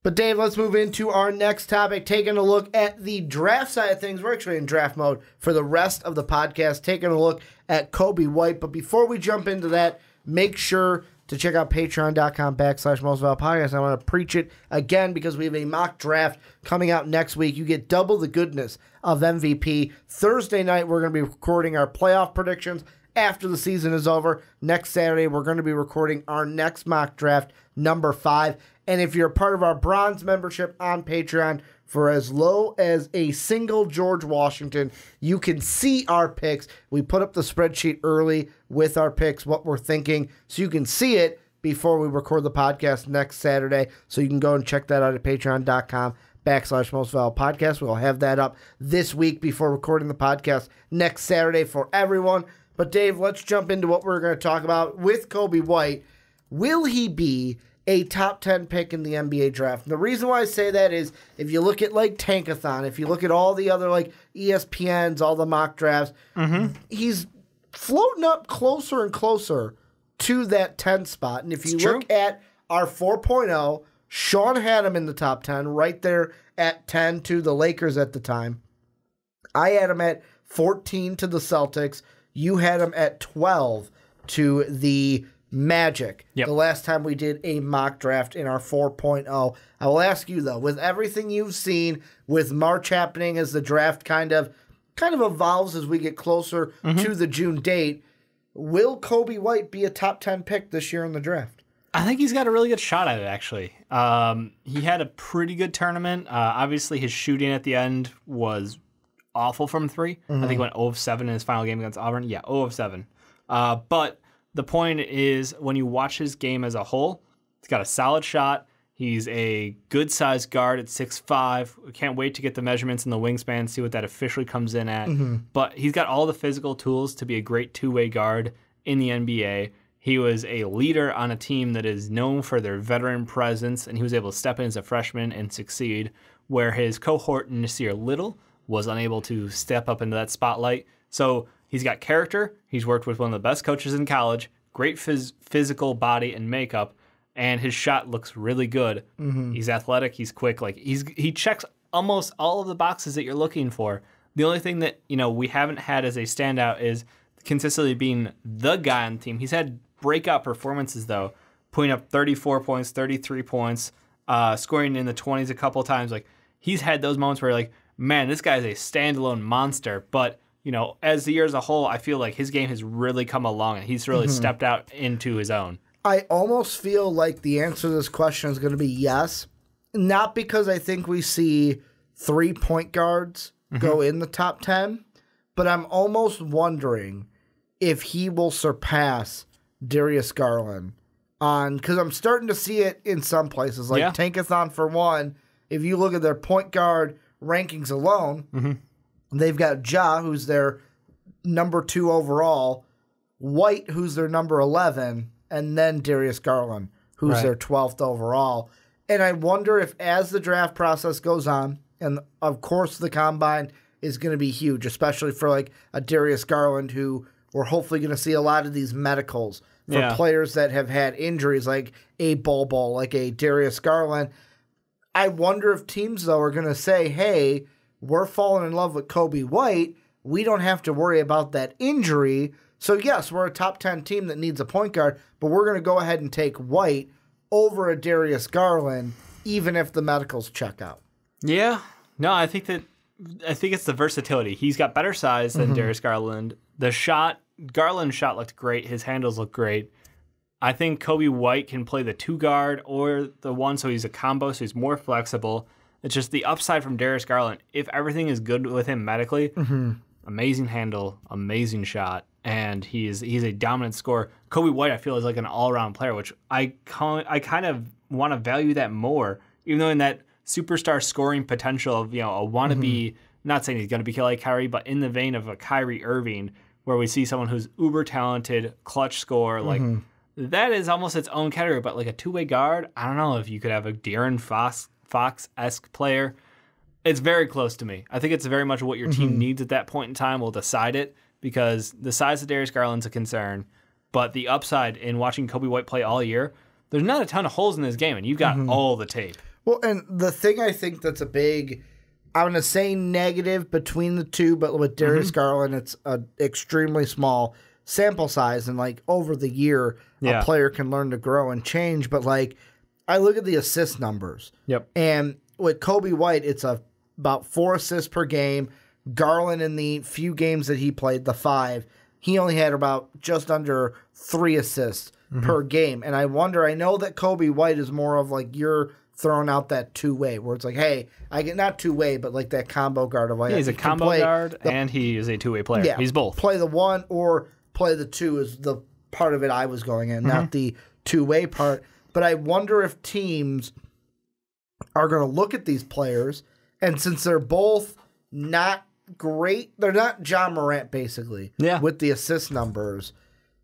But Dave, let's move into our next topic, taking a look at the draft side of things. We're actually in draft mode for the rest of the podcast, taking a look at Coby White. But before we jump into that, make sure to check out patreon.com/mostvaluable podcast. I want to preach it again because we have a mock draft coming out next week. You get double the goodness of MVP. Thursday night, we're going to be recording our playoff predictions after the season is over. Next Saturday, we're going to be recording our next mock draft, number 5. And if you're a part of our bronze membership on Patreon, for as low as a single George Washington, you can see our picks. We put up the spreadsheet early with our picks, what we're thinking, so you can see it before we record the podcast next Saturday. So you can go and check that out at patreon.com/mostvaluable podcast. We'll have that up this week before recording the podcast next Saturday for everyone. But Dave, let's jump into what we're going to talk about with Coby White. Will he be a top 10 pick in the NBA draft? And the reason why I say that is if you look at like Tankathon, if you look at all the other like ESPNs, all the mock drafts, he's floating up closer and closer to that 10 spot. And if you look at our 4.0, Sean had him in the top 10, right there at 10 to the Lakers at the time. I had him at 14 to the Celtics. You had him at 12 to the Magic. The last time we did a mock draft in our 4.0. I will ask you though, with everything you've seen, with March happening as the draft kind of evolves as we get closer to the June date, will Coby White be a top 10 pick this year in the draft? I think he's got a really good shot at it, actually. He had a pretty good tournament. Obviously, his shooting at the end was awful from 3. I think he went 0 of 7 in his final game against Auburn. 0 of 7. But the point is, when you watch his game as a whole, he's got a solid shot. He's a good-sized guard at 6'5". We can't wait to get the measurements and the wingspan, see what that officially comes in at. But he's got all the physical tools to be a great two-way guard in the NBA. He was a leader on a team that is known for their veteran presence, and he was able to step in as a freshman and succeed, where his cohort, Nasir Little, was unable to step up into that spotlight. So he's got character. He's worked with one of the best coaches in college, great physical body and makeup, and his shot looks really good. He's athletic. He's quick. Like he checks almost all of the boxes that you're looking for. The only thing that we haven't had as a standout is consistently being the guy on the team. He's had breakout performances though, putting up 34 points, 33 points, scoring in the 20s a couple times. Like he's had those moments where you're like, man, this guy's a standalone monster. But as the year as a whole, I feel like his game has really come along and he's really stepped out into his own. I almost feel like the answer to this question is going to be yes. Not because I think we see 3 point guards go in the top 10, but I'm almost wondering if he will surpass Darius Garland because I'm starting to see it in some places. Like Tankathon, for one, if you look at their point guard rankings alone, they've got Ja, who's their number 2 overall, White, who's their number 11, and then Darius Garland, who's their 12th overall. And I wonder if as the draft process goes on, and of course the combine is going to be huge, especially for like a Darius Garland, who we're hopefully going to see a lot of these medicals for players that have had injuries, like a Bol, like a Darius Garland. I wonder if teams, though, are going to say, hey, we're falling in love with Coby White. We don't have to worry about that injury. So, yes, we're a top 10 team that needs a point guard, but we're going to go ahead and take White over a Darius Garland, even if the medicals check out. Yeah. No, I think it's the versatility. He's got better size than Darius Garland. Garland's shot looked great. His handles look great. I think Coby White can play the 2 guard or the 1, so he's a combo, so he's more flexible. It's just the upside from Darius Garland. If everything is good with him medically, amazing handle, amazing shot, and he's a dominant scorer. Coby White, I feel, is like an all-around player, which I kind of want to value that more, even though in that superstar scoring potential of a wannabe, not saying he's going to be like Kyrie, but in the vein of a Kyrie Irving, where we see someone who's uber talented, clutch scorer, like that is almost its own category. But like a two-way guard, I don't know if you could have a De'Aaron Fox-esque player. It's very close to me. I think it's very much what your team needs at that point in time will decide it, because the size of Darius Garland's a concern, but the upside in watching Coby White play all year, there's not a ton of holes in his game, and you've got all the tape. Well, and the thing I think that's a big, I'm going to say negative between the two, but with Darius Garland, it's an extremely small sample size, and like over the year, a player can learn to grow and change. But like, I look at the assist numbers. Yep. And with Coby White, it's about 4 assists per game. Garland, in the few games that he played, the 5, he only had about just under 3 assists per game. And I wonder, I know that Coby White is more of like you're throwing out that two-way, where it's like, hey, I get not two-way, but like that combo guard of like, he's a combo guard and he is a two-way player. Yeah, he's both. Play the 1 or play the 2 is the part of it I was going in, not the two-way part. But I wonder if teams are going to look at these players, and since they're both not great, they're not John Morant basically with the assist numbers,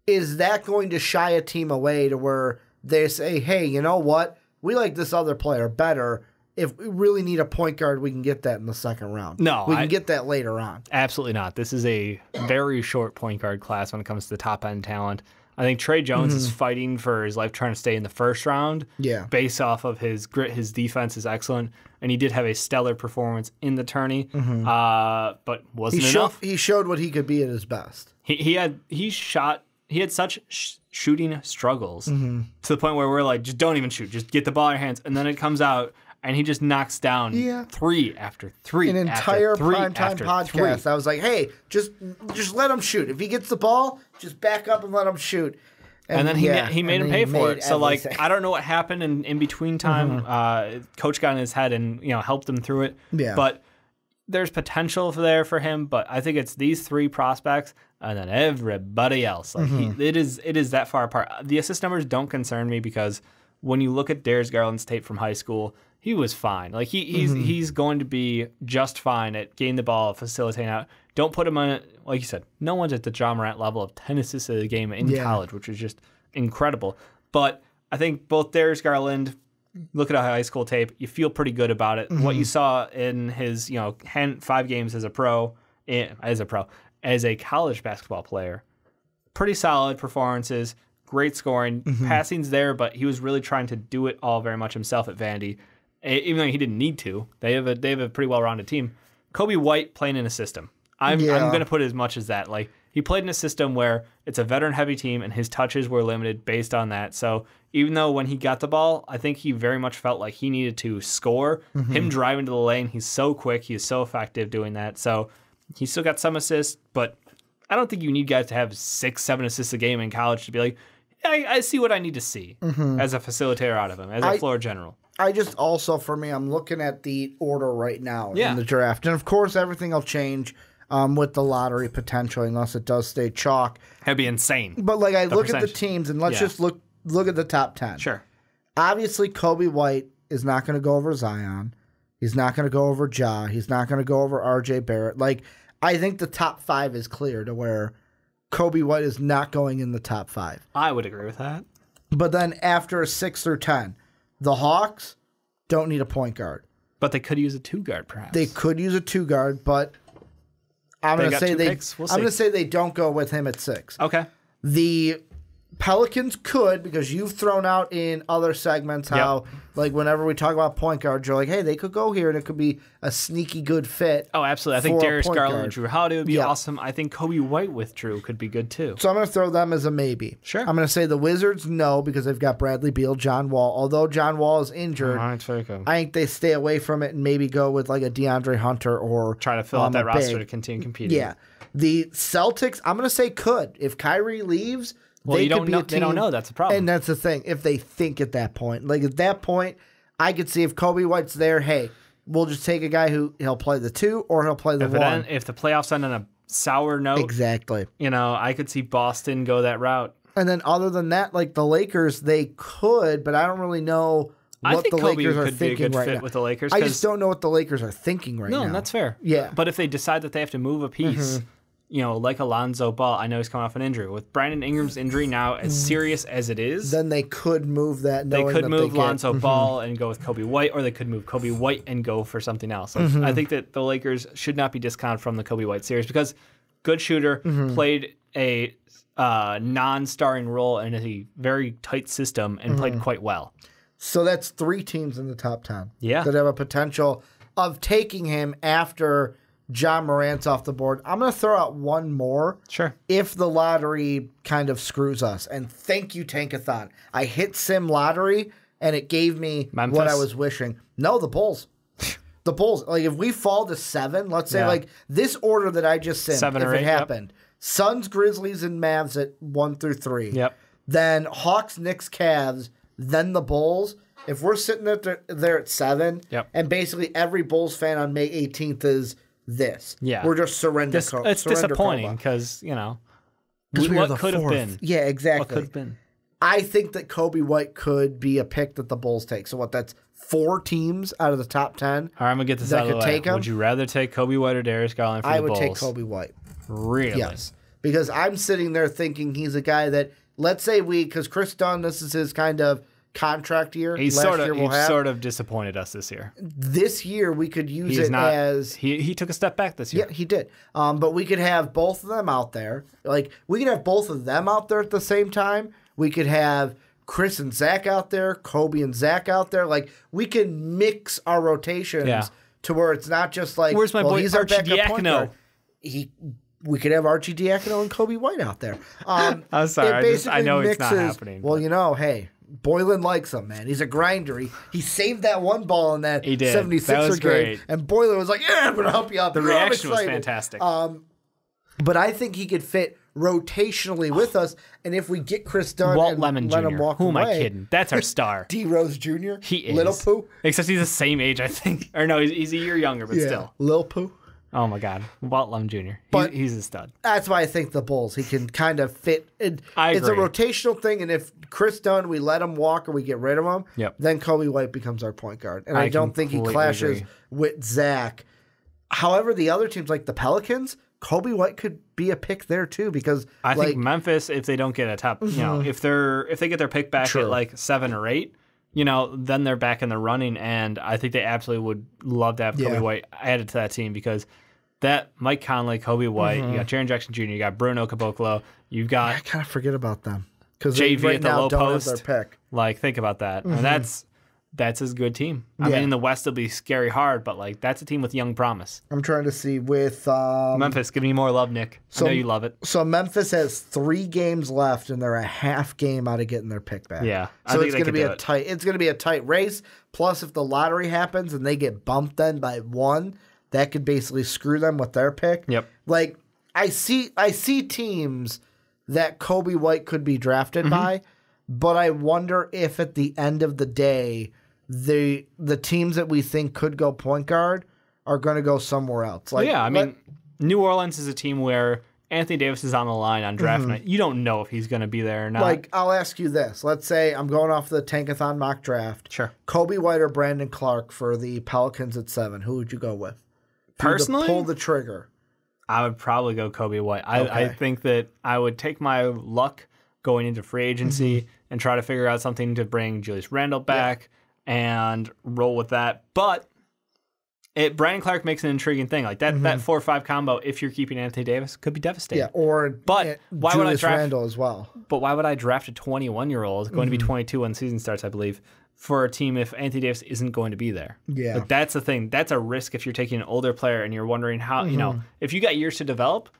is that going to shy a team away to where they say, hey, you know what? We like this other player better. If we really need a point guard, we can get that in the second round. No, we can get that later on. Absolutely not. This is a very short point guard class when it comes to the top end talent. I think Trey Jones is fighting for his life trying to stay in the first round. Yeah. Based off of his grit, his defense is excellent, and he did have a stellar performance in the tourney, but wasn't enough. He showed what he could be at his best. He had such shooting struggles to the point where we're like, just don't even shoot, just get the ball in your hands, and then it comes out. And he just knocks down 3 after 3. An entire primetime podcast. I was like, hey, just let him shoot. If he gets the ball, just back up and let him shoot. And then he made him pay for it. So, like, I don't know what happened in between time. Coach got in his head and, helped him through it. Yeah. But there's potential there for him. But I think it's these 3 prospects and then everybody else. Like it is that far apart. The assist numbers don't concern me because when you look at Darius Garland's tape from high school, he was fine. Like he's going to be just fine at getting the ball, facilitating out. Don't put him on it, like you said. No one's at the John Morant level of 10 assists a game in college, which is just incredible. But I think both Darius Garland, look at a high school tape, you feel pretty good about it. What you saw in his 5 games as a college basketball player, pretty solid performances. Great scoring, passing's there, but he was really trying to do it all very much himself at Vandy, even though he didn't need to. They have a pretty well-rounded team. Coby White playing in a system. I'm going to put it as much as that. Like he played in a system where it's a veteran-heavy team, and his touches were limited based on that. So even though when he got the ball, I think he very much felt like he needed to score. Him driving to the lane, he's so quick, he's so effective doing that. So he still got some assists, but I don't think you need guys to have 6-7 assists a game in college to be like, I see what I need to see as a facilitator out of him, as a floor general. I just also, for me, I'm looking at the order right now in the draft. And, of course, everything will change with the lottery potentially unless it does stay chalk. That'd be insane. But, like, I look at the teams, and let's just look at the top 10. Sure. Obviously, Coby White is not going to go over Zion. He's not going to go over Ja. He's not going to go over R.J. Barrett. Like, I think the top 5 is clear to where Coby White is not going in the top 5. I would agree with that. But then after 6 through 10, the Hawks don't need a point guard. But they could use a 2-guard, perhaps. They could use a 2-guard, but I'm going to say they don't go with him at 6. Okay. The Pelicans could, because you've thrown out in other segments how, like, whenever we talk about point guards, you're like, hey, they could go here, and it could be a sneaky good fit. Oh, absolutely. I think Darius Garland and Drew Holiday would be awesome. I think Coby White with Drew could be good, too. So I'm going to throw them as a maybe. Sure. I'm going to say the Wizards, no, because they've got Bradley Beal, John Wall. Although John Wall is injured, I think they stay away from it and maybe go with, like, a DeAndre Hunter or try to fill out that roster to continue competing. Yeah. The Celtics, I'm going to say could. If Kyrie leaves, well, they don't know. That's the problem. And that's the thing. If they think at that point. Like, at that point, I could see if Coby White's there, hey, we'll just take a guy who he'll play the 2 or he'll play the 1. If the playoffs end on a sour note. Exactly. I could see Boston go that route. And then other than that, like the Lakers, they could, but I don't really know what the Lakers are thinking right now. With the Lakers. I just don't know what the Lakers are thinking right now. No, that's fair. Yeah. But if they decide that they have to move a piece, like Alonzo Ball, I know he's coming off an injury. With Brandon Ingram's injury now as serious as it is, then they could move that. They could move Alonzo Ball and go with Coby White, or they could move Coby White and go for something else. I think that the Lakers should not be discounted from the Coby White series because good shooter, played a non-starring role in a very tight system and played quite well. So that's 3 teams in the top 10 Yeah. that have a potential of taking him after John Morant's off the board. I'm going to throw out one more. Sure. If the lottery kind of screws us. And thank you, Tankathon. I hit Sim Lottery, and it gave me Memphis? what I was wishing. No, the Bulls. The Bulls. Like, if we fall to 7, let's say, like, this order that I just simmed, 7 if or 8, it happened, Suns, Grizzlies, and Mavs at 1 through 3. Yep. Then Hawks, Knicks, Cavs, then the Bulls. If we're sitting there at 7, Yep. and basically every Bulls fan on May 18th is this. Yeah. We're just surrender. It's disappointing because, you know, what could have been. Yeah, exactly. What could have been. I think that Coby White could be a pick that the Bulls take. So that's 4 teams out of the top 10. All right, I'm going to get this that out of the could way. take him. Would you rather take Coby White or Darius Garland for the Bulls? I would take Coby White. Really? Yes. Because I'm sitting there thinking he's a guy that, let's say because Chris Dunn, this is his kind of contract year. He's sort of disappointed us this year. This year we could use as he took a step back this year. Yeah, he did. But we could have both of them out there. Like we could have both of them out there at the same time. We could have Chris and Zach out there, Coby and Zach out there. Like we can mix our rotations to where it's not just like where's my boy he's our Archie backup point guard. Diacono? We could have Archie Diacono and Coby White out there. I'm sorry, I know it's not happening. Well, you know, hey, Boylan likes him, man. He's a grinder. He saved that one ball in that 76er game. And Boylan was like, yeah, I'm going to help you out. The reaction was fantastic. But I think he could fit rotationally with us. And if we get Chris Dunn and Lemon let Jr. him walk Who away. am I kidding? That's our star. D. Rose Jr.? He is. Little Pooh? Except he's the same age, I think. Or no, he's a year younger, but still. Lil Pooh? Oh, my God. Walt Lemon Jr. But he's a stud. That's why I think the Bulls. He can kind of fit. It's a rotational thing, and if Chris Dunn, we let him walk or we get rid of him, then Coby White becomes our point guard. And I don't think he clashes with Zach. However, the other teams, like the Pelicans, Coby White could be a pick there, too, because I think Memphis, if they don't get a top, you know, if they get their pick back at like 7 or 8, you know, then they're back in the running, and I think they absolutely would love to have Coby White added to that team because that Mike Conley, Coby White, you got Jaren Jackson Jr., you got Bruno Caboclo, you've got I kind of forget about them because JV right at the now low don't post. have their pick. Like, think about that. And that's his good team. I mean, in the West, it'll be scary hard, but like that's a team with young promise. I'm trying to see with Memphis. Give me more love, Nick. I know you love it. So Memphis has 3 games left, and they're a half game out of getting their pick back. Yeah, so it's going to be a tight. It's going to be a tight race. Plus, if the lottery happens and they get bumped then by 1, that could basically screw them with their pick. Yep. Like I see teams that Coby White could be drafted by, but I wonder if at the end of the day, the teams that we think could go point guard are going to go somewhere else. Like, I mean, New Orleans is a team where Anthony Davis is on the line on draft night. You don't know if he's going to be there or not. Like, I'll ask you this. Let's say I'm going off the Tankathon mock draft. Sure. Coby White or Brandon Clark for the Pelicans at 7. Who would you go with? Personally? Pull the trigger. I would probably go Coby White. I think that I would take my luck going into free agency and try to figure out something to bring Julius Randle back and roll with that. But Brandon Clark makes an intriguing thing. Like that 4-5 combo, if you're keeping Anthony Davis, could be devastating. Yeah, or why Julius would I draft Randle as well? But why would I draft a 21-year-old, going to be 22 when the season starts, I believe, for a team if Anthony Davis isn't going to be there? Yeah. But that's the thing. That's a risk if you're taking an older player and you're wondering how, you know, if you got years to develop,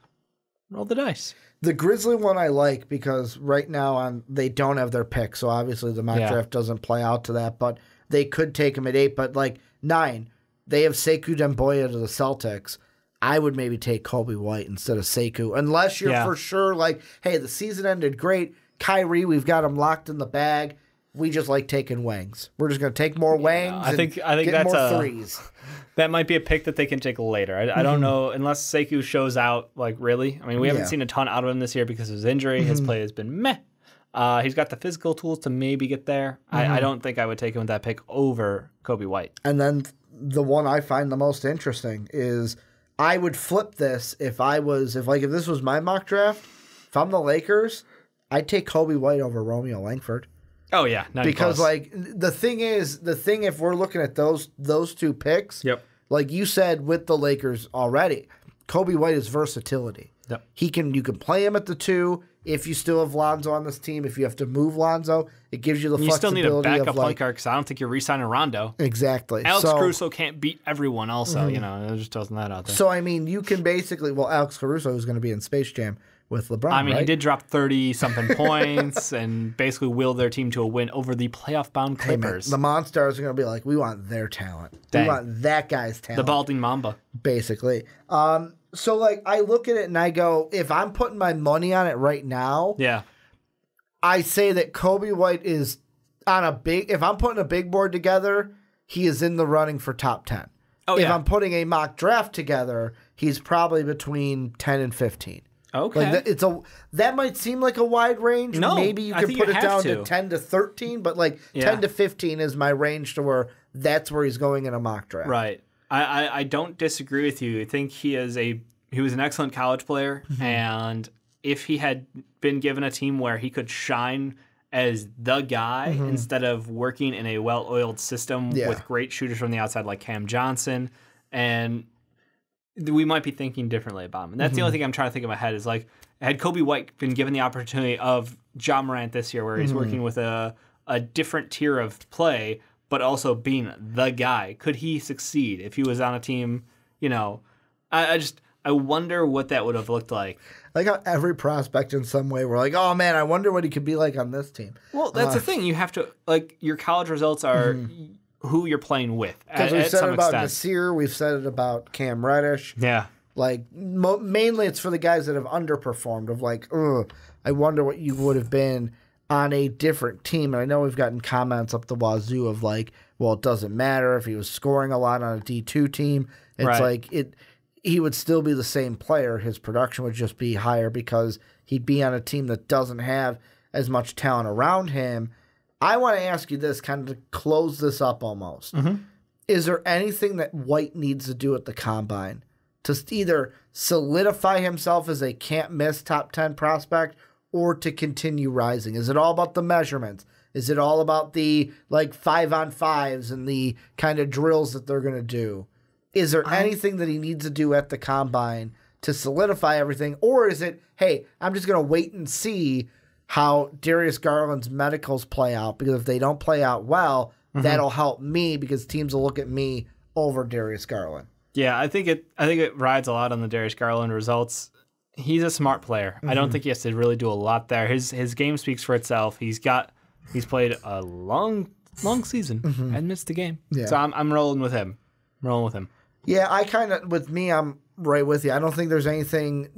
roll the dice. The Grizzly one I like because right now they don't have their pick, so obviously the mock draft doesn't play out to that, but they could take him at 8, but like 9, they have Sekou Demboya to the Celtics. I would maybe take Coby White instead of Sekou, unless you're for sure like, hey, the season ended great. Kyrie, we've got him locked in the bag. We just like taking wings. We're just going to take more wings. I think get that's more threes. That might be a pick that they can take later. I don't know unless Sekou shows out like really. I mean, we haven't seen a ton out of him this year because of his injury. His play has been meh. He's got the physical tools to maybe get there. I don't think I would take him with that pick over Coby White. And then the one I find the most interesting is I would flip this if this was my mock draft. If I'm the Lakers, I'd take Coby White over Romeo Langford. Oh yeah, because like the thing if we're looking at those 2 picks, like you said with the Lakers already, Coby White is versatility. Yep. You can play him at the 2, if you still have Lonzo on this team, if you have to move Lonzo, it gives you the You still flexibility need a backup of point guard because I don't think you're re-signing Rondo. Exactly. Alex Caruso can't beat everyone also, There's just doesn't that out there. So, I mean, you can basically, Alex Caruso is going to be in Space Jam with LeBron, I mean, right? he did drop 30-something points and basically willed their team to a win over the playoff-bound Clippers. The Monstars are going to be like, we want their talent. Dang. We want that guy's talent. The Balding Mamba. Basically. So, like, I look at it and I go, if I'm putting my money on it right now, Yeah. I say that Coby White is on if I'm putting a big board together, he is in the running for top 10. Oh, If I'm putting a mock draft together, he's probably between 10 and 15. Okay. Like that might seem like a wide range. No, Maybe you I can think put you it have down to. to 10 to 13, but like 10 to 15 is my range to where that's where he's going in a mock draft. Right. I don't disagree with you. I think he was an excellent college player, and if he had been given a team where he could shine as the guy instead of working in a well-oiled system with great shooters from the outside like Cam Johnson, and we might be thinking differently about him. And that's the only thing I'm trying to think in my head is like, had Coby White been given the opportunity of Ja Morant this year where he's working with a different tier of play, but also being the guy, could he succeed if he was on a team, I wonder what that would have looked like. Like how every prospect in some way, we're like, oh man, I wonder what he could be like on this team. Well, that's the thing. You have to, your college results are who you're playing with. Because we've said it about Nasir, we've said it about Cam Reddish. Yeah. Like, mainly it's for the guys that have underperformed, of like, I wonder what you would have been on a different team. And I know we've gotten comments up the wazoo of like, well, it doesn't matter if he was scoring a lot on a D2 team. It's like, he would still be the same player. His production would just be higher because he'd be on a team that doesn't have as much talent around him. I want to ask you this, kind of to close this up almost. Is there anything that White needs to do at the Combine to either solidify himself as a can't-miss top 10 prospect or to continue rising? Is it all about the measurements? Is it all about the 5-on-5s and the kind of drills that they're going to do? Is there anything that he needs to do at the Combine to solidify everything? Or is it, hey, I'm just going to wait and see how Darius Garland's medicals play out? Because if they don't play out well, that'll help me because teams will look at me over Darius Garland. Yeah, I think it rides a lot on the Darius Garland results. He's a smart player. I don't think he has to really do a lot there. His game speaks for itself. He's played a long season and missed a game. Yeah. So I'm rolling with him. Yeah, I'm right with you. I don't think there's anything.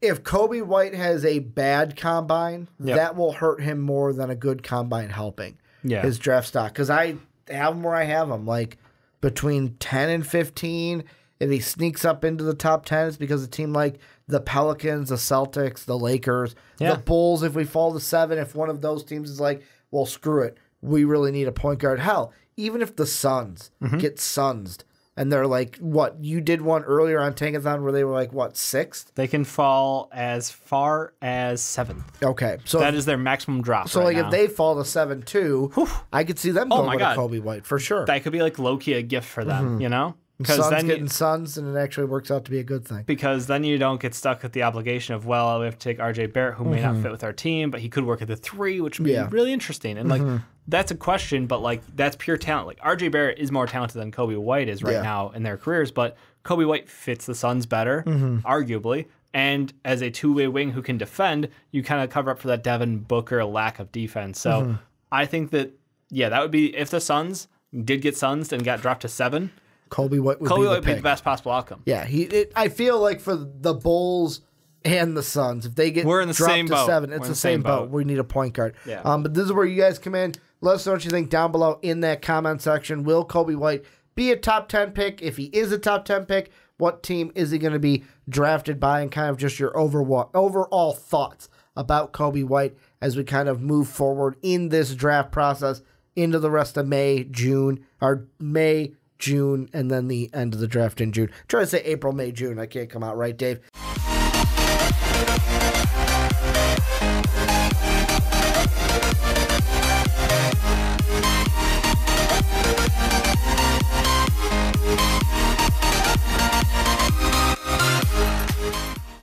If Coby White has a bad combine, that will hurt him more than a good combine helping his draft stock. Because I have him where I have him, like between 10 and 15. If he sneaks up into the top 10, it's because a team like the Pelicans, the Celtics, the Lakers, the Bulls, if we fall to 7, if one of those teams is like, well, screw it, we really need a point guard. Hell, even if the Suns get sunsed, and they're like, what? You did one earlier on Tankathon where they were like, what, 6th? They can fall as far as 7th. Okay. So that is their maximum drop. So, if they fall to 7-2, I could see them going with Coby White for sure. That could be like low-key a gift for them, Because then getting Suns, and it actually works out to be a good thing. Because then you don't get stuck with the obligation of, well, we have to take RJ Barrett, who may not fit with our team, but he could work at the 3, which would be really interesting. And that's a question, but that's pure talent. Like RJ Barrett is more talented than Coby White is right now in their careers, but Coby White fits the Suns better, arguably. And as a two-way wing who can defend, you kind of cover up for that Devin Booker lack of defense. So I think that that would be if the Suns did get sunsed and got dropped to 7. Coby White would be the best possible outcome. Yeah, I feel like for the Bulls and the Suns, if they get We're in the dropped same to boat. 7, it's the same boat. We need a point guard. Yeah. But this is where you guys come in. Let us know what you think down below in that comment section. Will Coby White be a top 10 pick? If he is a top 10 pick, what team is he going to be drafted by? And kind of just your overall thoughts about Coby White as we kind of move forward in this draft process into the rest of May, June, and then the end of the draft in June. Try to say April, May, June. I can't come out right, Dave.